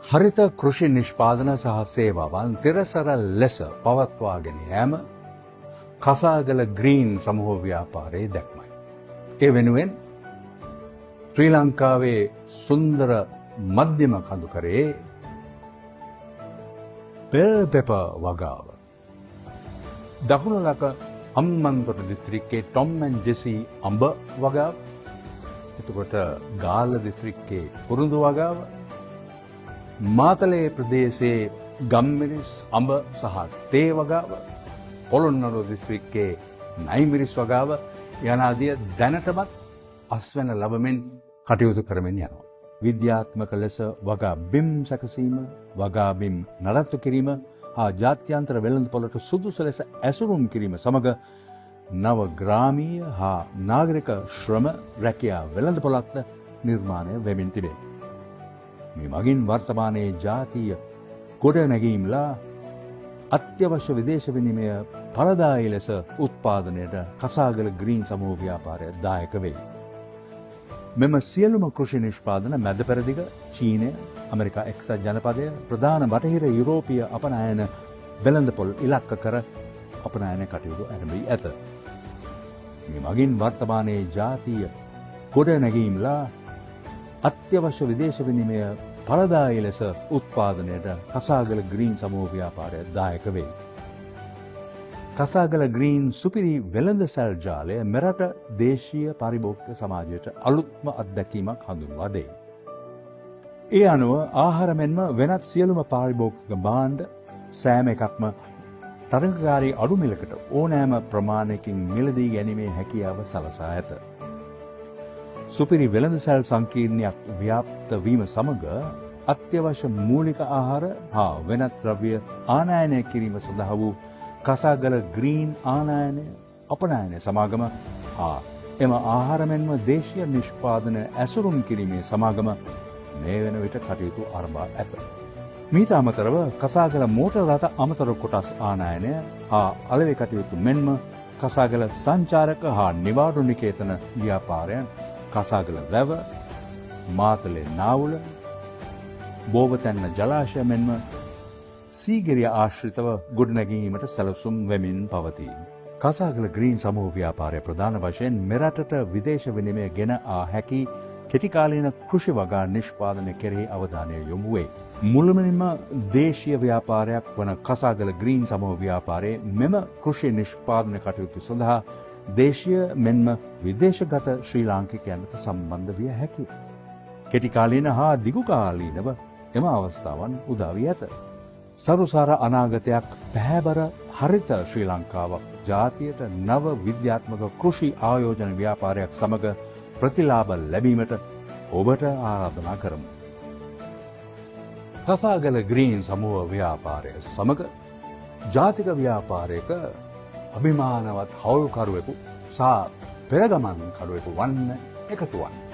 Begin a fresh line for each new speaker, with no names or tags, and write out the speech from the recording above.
හරිත කෘෂි නිෂ්පාදන සහ සේවාවන් තිරසර ලෙස පවත්වාගෙන යෑම කසාගල ග්‍රීන් සමූහ ව්‍යාපාරයේ දැක්මයි. ඒ වෙනුවෙන් ශ්‍රී ලංකාවේ සුන්දර මධ්‍යම කඳුකරේ බෙල් පෙපර් වගාව, දකුණලක අම්මන්තොට දිස්ත්‍රික්කයේ ටොම් ඇන් ජෙසි අඹ වගාව, එතකොට ගාල්ල දිස්ත්‍රික්කයේ කුරුඳු වගාව, මාතලේ ප්‍රදේශයේ ගම්මිරිස් අඹ සහ තේ වගාව, පොළොන්නරුව දිස්ත්‍රික්කයේ නයිමිරිස් වගාව යනාදිය දැනටමත් අස්වැන්න ලබමින් කටයුතු කරමින් යනවා. විද්‍යාත්මක ලෙස වගා බිම් සැකසීම, වගා බිම් නඩත්තු කිරීම හා ජාත්‍යන්තර වෙළඳපොළට සුදුසු ලෙස ඇසුරුම් කිරීම සමග නව ග්‍රාමීය හා නාගරික ශ්‍රම රැකියා වෙළඳපොළක්ද නිර්මාණය වෙමින් තිබේ. මේ මගින් වර්තමානයේ ජාතීය ගොඩනැගීම්ලා අත්‍යවශ්‍ය විදේශ විනිමය ඵලදායී ලෙස උත්පාදනයට කසාගල ග්‍රීන් සමූහ ව්‍යාපාරය දායක වේ. මෙම සියලුම කෘෂි නිෂ්පාදන මැද පෙරදිග, චීනය, ඇමරිකා එක්සත් ජනපදය, ප්‍රධාන බටහිර යුරෝපීය අපනයන වෙළඳපොළ ඉලක්ක කර අපනයන කටයුතු ආරම්භී ඇත. මේ මගින් වර්තමානයේ ජාතීය ගොඩනැගීම්ලා අත්‍යවශ්‍ය විදේශ විනිමය ඵලදායී ලෙස උත්පාදනයට කසාගල ග්‍රීන් සමූහ ව්‍යාපාරය දායක වේ. කසාගල ග්‍රීන් සුපිරි වෙළඳ සැල් ජාලය මෙරට දේශීය පරිභෝගික සමාජයට අලුත්ම අත්දැකීමක් හඳුන්වා දෙයි. ඒ අනුව ආහාර මෙන්ම වෙනත් සියලුම පාරිභෝගික භාණ්ඩ සෑම එකක්ම තරඟකාරී අඩු මිලකට ඕනෑම ප්‍රමාණයකින් මිලදී ගැනීමේ හැකියාව සලසා ඇත. සුපිරි වෙළඳසැල් සංකීර්ණයක් ව්‍යාප්ත වීම සමග අත්‍යවශ්‍ය මූලික ආහාර හා වෙනත් ද්‍රව්‍ය ආනයනය කිරීම සඳහා වූ කසාගල ග්‍රීන් ආනයනය අපනයනය සමාගම හා එම ආහාර මෙන්ම දේශීය නිෂ්පාදන ඇසුරුම් කිරීමේ සමාගම මේ වන විට කටයුතු ආරම්භ ඇත. මීට අමතරව කසාගල මෝටර් රථ අමතර කොටස් ආනයනය හා අලෙවි කටයුතු මෙන්ම කසාගල සංචාරක හා නිවාඩු නිකේතන ව්‍යාපාරයන් කසාගල වැව, මාතලේ නාවුල, බෝවතැන්න ජලාශය මෙන්ම සීගිරිය ආශ්‍රිතව ගොඩනැගීමට සැලසුම් වෙමින් පවතී. කසාගල ග්‍රීන් සමූහ ව්‍යාපාරය ප්‍රධාන වශයෙන් මෙරටට විදේශ විනිමය ගෙන ආ හැකි කෙටිකාලීන කෘෂි වගා නිෂ්පාදනය කෙරෙහි අවධානය යොමු වේ. මුළුමනින්ම දේශීය ව්‍යාපාරයක් වන කසාගල ග්‍රීන් සමූහ ව්‍යාපාරයේ මෙම කෘෂි නිෂ්පාදන කටයුතු සඳහා දේශීය මෙන්ම විදේශගත ශ්‍රී ලාංකිකයන්ට සම්බන්ධ විය හැකිය. කෙටිකාලීන හා දිගුකාලීනව එම අවස්ථාවන් උදා වී ඇත. සරුසාර අනාගතයක් පැහැබර හරිත ශ්‍රී ලංකාවක් ජාතියට නව විද්‍යාත්මක කෘෂි ආයෝජන ව්‍යාපාරයක් සමග ප්‍රතිලාභ ලැබීමට ඔබට ආරාධනා කරමු. කසාගල ග්‍රීන් සමූහ ව්‍යාපාරය සමග ජාතික ව්‍යාපාරයක අභිමානවත් හවුල්කරුවෙකු සහ පෙරගමන් කරුවෙකු වන්න එකතු වන්න.